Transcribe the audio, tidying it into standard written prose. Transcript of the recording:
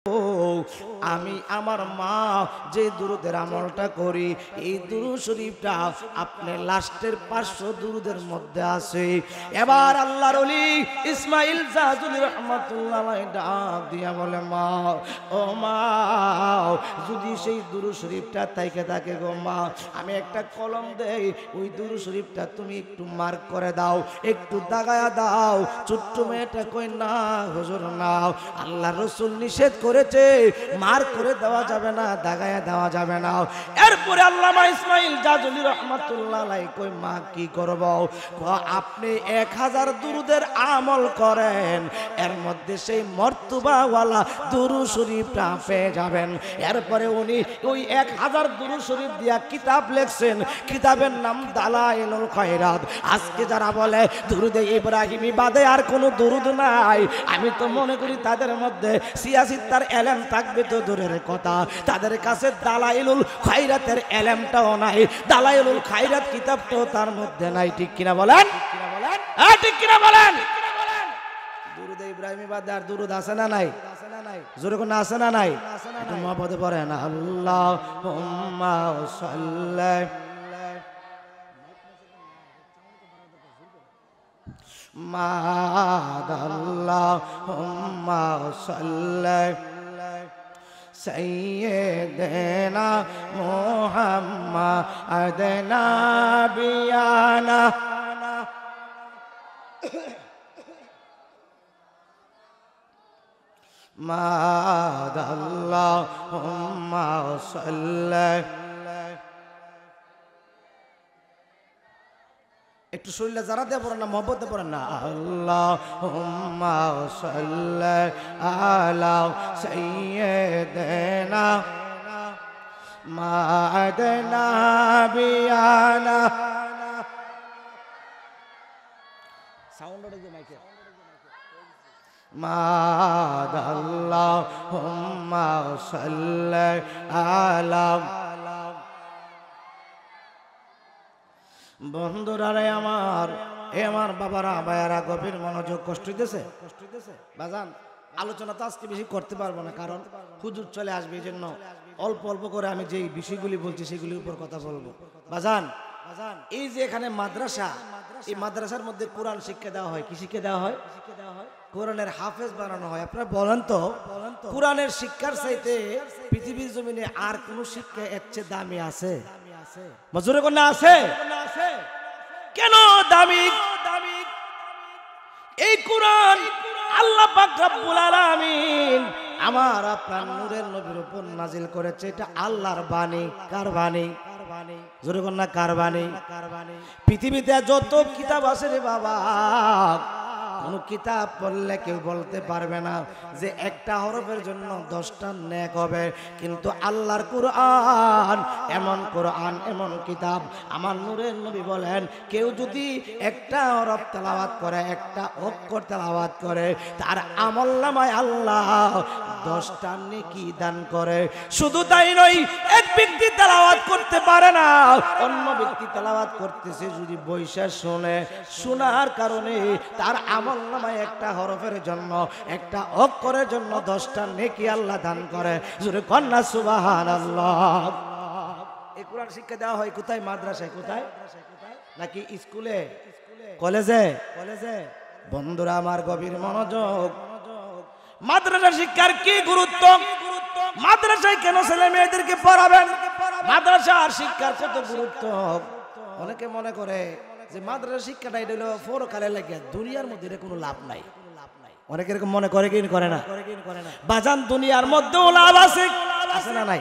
আমি আমার মা যে দুরুদের আমলটা করি এই দুরুদ শরীফটা আপনি লাস্টের 500 দুরুদের মধ্যে আছে। এবার আল্লাহর ওলি ইসমাইল জাজুলি রাহমাতুল্লাহ আলাইহি ডাক দিয়া বলে, মা ও মা, যদি সেই দুরুদ শরীফটা তাইকে থাকে গো মা, আমি একটা কলম দেই, ওই দুরুদ শরীফটা তুমি একটু মার্ক করে দাও, একটু দাগায়া দাও। ছোট্ট মেয়েটা কই, না হুজুর না, আল্লাহ রাসূল নিষেধ করেছে, মার করে দেওয়া যাবে না, দাগায়া দেওয়া যাবে না। এরপরে আল্লামা ইসমাইল জাজুলি রাহমাতুল্লাহ আলাইহি কই, মা কি করব? আপনি 1000 দুরুদের আমল করেন, এর মধ্যে সেই মর্তবাওয়ালা দুরুদ শরীফটা পেয়ে যাবেন। এরপরে উনি ওই 1000 দুরুদ শরীফ দিয়া কিতাব লিখছেন, কিতাবের নাম দালাইলুল খায়রাত। আজকে যারা বলে দুরুদে ইব্রাহিমী বাদে আর কোনো দুরুদ নাই, আমি তো মনে করি তাদের মধ্যে সিয়াসিত্তার এলেম থাকবে তো দূরের কথা, তাদের কাছে দালাইলুল খায়রাতের এলেমটাও নাই, দালাইলুল খায়রাত কিতাবটাও তার মধ্যে নাই। ঠিক কিনা বলেন? ঠিক কিনা বলেন? দুরুদে ইব্রাহিমী বাদে আর দুরুদ আছে না নাই? জোরে কোন আছে না নাই? একটু মহব্বতে পড়েন, আল্লাহুম্মা সাল্লি আল্লাহুম্মা সাল্লি সাইয়্যিদিনা মুহাম্মাদ নাবিয়ানা আল্লাহুম্মা সাল্লি। একটু শরীরে যারা দিয়ে পড়েন না, মহব্বতে পড়েন না, আল্লাহুম্মা সাল্লি আলা সাইয়্যিদিনা মুহাম্মাদ নাবিয়ানা। সাউন্ড ওটা দিয়ে মাইকে, আল্লাহুম্মা সাল্লি আলা। বন্ধুরা রে আমার, এ আমার বাবারা ভাইয়ারা, গভীর মনোযোগ, কষ্ট দিতেছে বাজান। আলোচনা তো আজকে বেশি করতে পারবো না, কারণ হুজুর চলে আসবে, এই জন্য অল্প অল্প করে আমি যেই বিষয়গুলি বলছি সেগুলির উপর কথা বলবো। বাজান, এই যে এখানে মাদ্রাসা, এই মাদ্রাসার মধ্যে কোরআন শিক্ষা দেওয়া হয়। কি শিক্ষা দেওয়া হয়? কোরআনের হাফেজ বানানো হয়। আপনারা বলেন তো, কোরআনের শিক্ষার চাইতে পৃথিবীর জমিনে আর কোন শিক্ষা এর চেয়ে দামি আছে? মজুরে কোন আছে? কেন দামি? এই কোরআন আল্লাহ পাক রব্বুল আলামিন আমার আপনার নূরের নবীর উপর নাজিল করেছে। এটা আল্লাহর বাণী। কার বাণী? জোরে কোন না, কার বাণী? পৃথিবীতে যত কিতাব আছে রে বাবা, কোন কিতাব পড়লে কেউ বলতে পারবে না যে একটা হরফের জন্য 10টা নেক হবে, কিন্তু আল্লাহর কোরআন এমন কোরআন, এমন কিতাব, আমার নূরের নবী বলেন, কেউ যদি একটা হরফ তেলাওয়াত করে, একটা অক্ষর তেলাওয়াত করে, তার আমলনামায় আল্লাহ 10টা নেকি দান করে। শুধু তাই নয়, এক ব্যক্তি তেলাওয়াত করতে পারে না, অন্য ব্যক্তি তেলাওয়াত করতেছে, যদি বৈশা শুনে, শোনার কারণে তার আমলনামায় একটা হরফের জন্য, একটা অক্ষরের জন্য 10টা নেকি আল্লাহ দান করে। জোরে কন্যা সুবহানাল্লাহ। এই কোরআন শিক্ষা দেওয়া হয় কোথায়? মাদ্রাসায়। কোথায়? নাকি স্কুলে, কলেজে? বন্ধুরা আমার, গভীর মনোযোগ। মাদ্রাসা শিক্ষার কি গুরুত্ব? মাদ্রাসায় কেন ছেলে মেয়েদেরকে পড়াবেন? মাদ্রাসার শিক্ষার কত গুরুত্ব? অনেকে মনে করে যে মাদ্রাসা শিক্ষাটা এটা হলো পরকালে লাগে, দুনিয়ার মধ্যে এর কোনো লাভ নাই। অনেকে এরকম মনে করে, কি করে না? বাজান, দুনিয়ার মধ্যেও লাভ আছে, আছে না নাই?